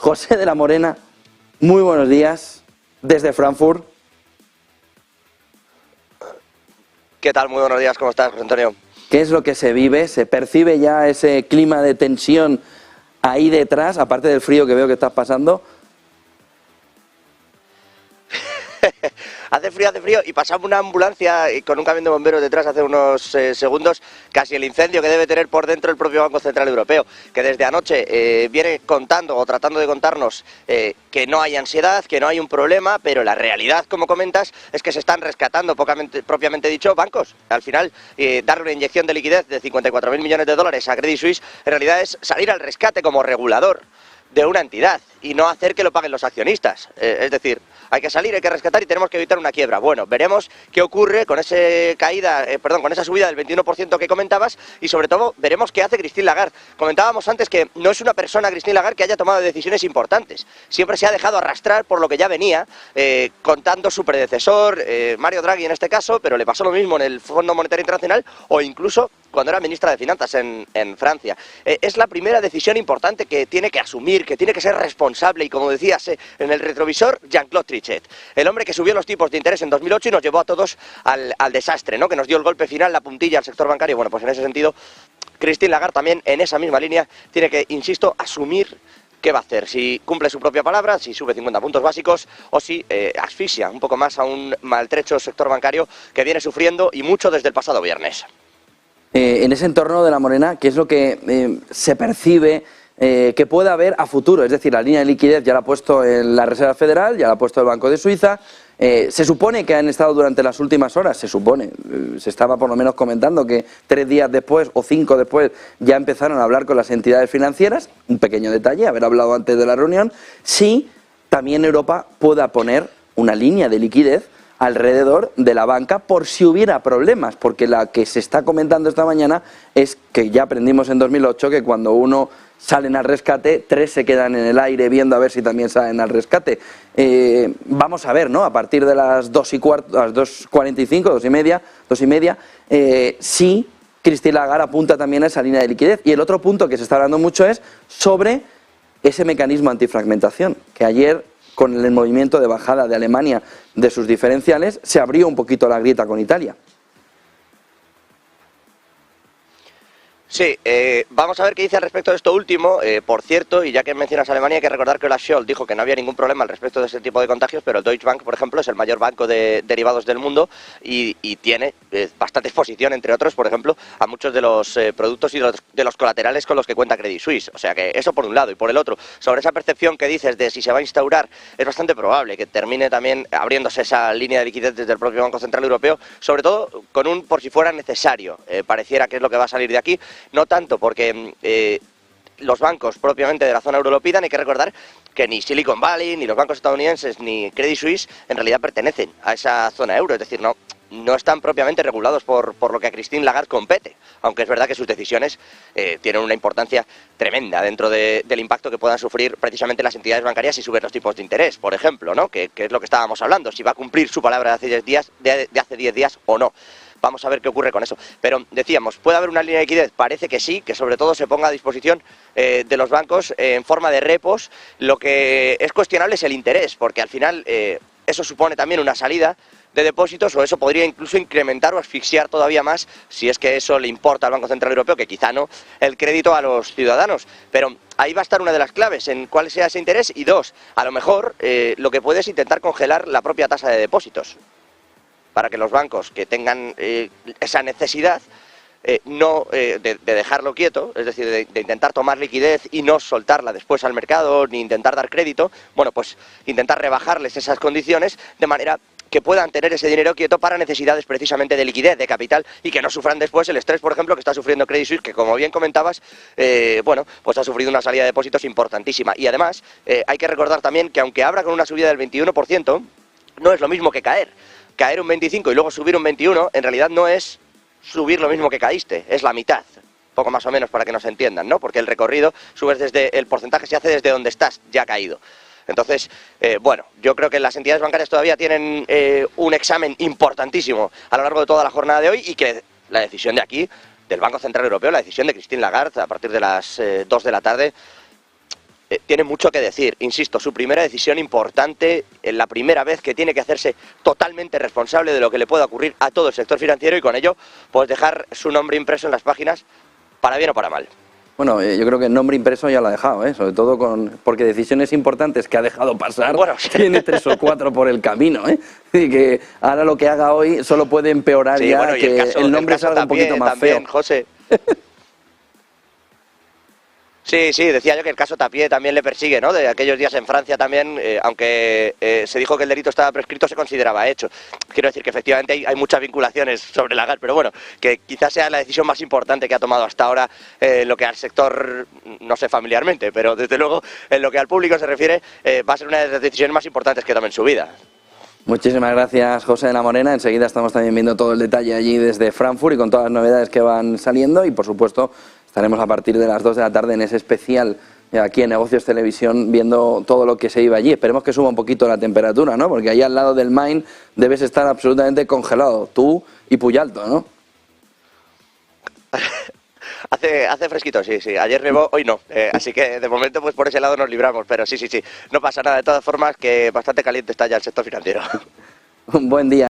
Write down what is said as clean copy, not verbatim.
José de la Morena, muy buenos días desde Frankfurt. ¿Qué tal? Muy buenos días, ¿cómo estás, José Antonio? ¿Qué es lo que se vive? ¿Se percibe ya ese clima de tensión ahí detrás, aparte del frío que veo que estás pasando? Hace frío y pasamos una ambulancia con un camión de bomberos detrás hace unos segundos, casi el incendio que debe tener por dentro el propio Banco Central Europeo, que desde anoche viene contando o tratando de contarnos que no hay ansiedad, que no hay un problema, pero la realidad, como comentas, es que se están rescatando propiamente dicho bancos. Al final, darle una inyección de liquidez de 54.000 millones de dólares a Credit Suisse en realidad es salir al rescate como regulador de una entidad y no hacer que lo paguen los accionistas. Es decir, hay que salir, hay que rescatar y tenemos que evitar una quiebra. Bueno, veremos qué ocurre con esa con esa subida del 21% que comentabas y sobre todo veremos qué hace Christine Lagarde. Comentábamos antes que no es una persona, Christine Lagarde, que haya tomado decisiones importantes. Siempre se ha dejado arrastrar por lo que ya venía contando su predecesor, Mario Draghi en este caso, pero le pasó lo mismo en el Fondo Monetario Internacional o incluso cuando era ministra de Finanzas en Francia. Es la primera decisión importante que tiene que asumir, que tiene que ser responsable y, como decías, en el retrovisor, Jean-Claude Trichet, el hombre que subió los tipos de interés en 2008 y nos llevó a todos al desastre, ¿no? Que nos dio el golpe final, la puntilla al sector bancario. Bueno, pues en ese sentido, Christine Lagarde también en esa misma línea tiene que, insisto, asumir qué va a hacer, si cumple su propia palabra, si sube 50 puntos básicos o si asfixia un poco más a un maltrecho sector bancario que viene sufriendo y mucho desde el pasado viernes. En ese entorno de la Morena, ¿qué es lo que se percibe que pueda haber a futuro? Es decir, la línea de liquidez ya la ha puesto la Reserva Federal, ya la ha puesto el Banco de Suiza. Se supone que han estado durante las últimas horas, se estaba por lo menos comentando que 3 días después o 5 después ya empezaron a hablar con las entidades financieras. Un pequeño detalle, haber hablado antes de la reunión. Sí, también Europa pueda poner una línea de liquidez alrededor de la banca por si hubiera problemas, porque la que se está comentando esta mañana es que ya aprendimos en 2008 que cuando uno salen al rescate, 3 se quedan en el aire viendo a ver si también salen al rescate. Vamos a ver, ¿no? A partir de las 2:15, las 2:45, 2:30, si Christine Lagarde apunta también a esa línea de liquidez. Y el otro punto que se está hablando mucho es sobre ese mecanismo antifragmentación, que ayer, con el movimiento de bajada de Alemania de sus diferenciales, se abrió un poquito la grieta con Italia. Sí, vamos a ver qué dice al respecto de esto último. Por cierto, y ya que mencionas Alemania, hay que recordar que Olaf Scholz dijo que no había ningún problema al respecto de ese tipo de contagios, pero el Deutsche Bank, por ejemplo, es el mayor banco de derivados del mundo y tiene bastante exposición, entre otros, por ejemplo, a muchos de los productos y de los colaterales con los que cuenta Credit Suisse. O sea que eso por un lado. Y por el otro, sobre esa percepción que dices de si se va a instaurar, es bastante probable que termine también abriéndose esa línea de liquidez desde el propio Banco Central Europeo, sobre todo con un por si fuera necesario. Pareciera que es lo que va a salir de aquí. No tanto porque los bancos propiamente de la zona euro lo pidan. Hay que recordar que ni Silicon Valley, ni los bancos estadounidenses, ni Credit Suisse en realidad pertenecen a esa zona euro. Es decir, no están propiamente regulados por lo que a Christine Lagarde compete, aunque es verdad que sus decisiones tienen una importancia tremenda dentro del impacto que puedan sufrir precisamente las entidades bancarias si suben los tipos de interés, por ejemplo, ¿no? Que es lo que estábamos hablando, si va a cumplir su palabra de hace 10 días o no. Vamos a ver qué ocurre con eso. Pero decíamos, ¿puede haber una línea de liquidez? Parece que sí, que sobre todo se ponga a disposición de los bancos en forma de repos. Lo que es cuestionable es el interés, porque al final eso supone también una salida de depósitos, o eso podría incluso incrementar o asfixiar todavía más, si es que eso le importa al Banco Central Europeo, que quizá no, el crédito a los ciudadanos. Pero ahí va a estar una de las claves, en cuál sea ese interés, y dos, a lo mejor lo que puede es intentar congelar la propia tasa de depósitos, para que los bancos que tengan esa necesidad de dejarlo quieto, es decir, de intentar tomar liquidez y no soltarla después al mercado, ni intentar dar crédito, bueno, pues intentar rebajarles esas condiciones de manera que puedan tener ese dinero quieto para necesidades precisamente de liquidez, de capital, y que no sufran después el estrés, por ejemplo, que está sufriendo Credit Suisse, que como bien comentabas, bueno, pues ha sufrido una salida de depósitos importantísima. Y además, hay que recordar también que aunque abra con una subida del 21%, no es lo mismo que caer. Caer un 25 y luego subir un 21, en realidad no es subir lo mismo que caíste, es la mitad, poco más o menos, para que nos entiendan, ¿no? Porque el recorrido subes el porcentaje se hace desde donde estás ya caído. Entonces, bueno, yo creo que las entidades bancarias todavía tienen un examen importantísimo a lo largo de toda la jornada de hoy, y que la decisión de aquí, del Banco Central Europeo, la decisión de Christine Lagarde, a partir de las 2 de la tarde, tiene mucho que decir. Insisto, su primera decisión importante, la primera vez que tiene que hacerse totalmente responsable de lo que le pueda ocurrir a todo el sector financiero y con ello pues dejar su nombre impreso en las páginas para bien o para mal. Bueno, yo creo que el nombre impreso ya lo ha dejado, sobre todo porque decisiones importantes que ha dejado pasar, bueno, tiene 3 o 4 por el camino, y que ahora lo que haga hoy solo puede empeorar sí, ya, bueno, y que el nombre salga un poquito más también, feo. José. Sí, decía yo que el caso Tapie también le persigue, ¿no? De aquellos días en Francia también, aunque se dijo que el delito estaba prescrito, se consideraba hecho. Quiero decir que efectivamente hay muchas vinculaciones sobre Lagarde, pero bueno, que quizás sea la decisión más importante que ha tomado hasta ahora lo que al sector, no sé familiarmente, pero desde luego en lo que al público se refiere va a ser una de las decisiones más importantes que tome en su vida. Muchísimas gracias, José de la Morena. Enseguida estamos también viendo todo el detalle allí desde Frankfurt y con todas las novedades que van saliendo y, por supuesto, estaremos a partir de las 2 de la tarde en ese especial aquí en Negocios Televisión viendo todo lo que se iba allí. Esperemos que suba un poquito la temperatura, ¿no? Porque ahí al lado del Main debes estar absolutamente congelado, tú y Puyalto, ¿no? Hace fresquito, sí. Ayer nevó, hoy no. Así que de momento pues por ese lado nos libramos, pero sí. No pasa nada. De todas formas que bastante caliente está ya el sector financiero. Un buen día.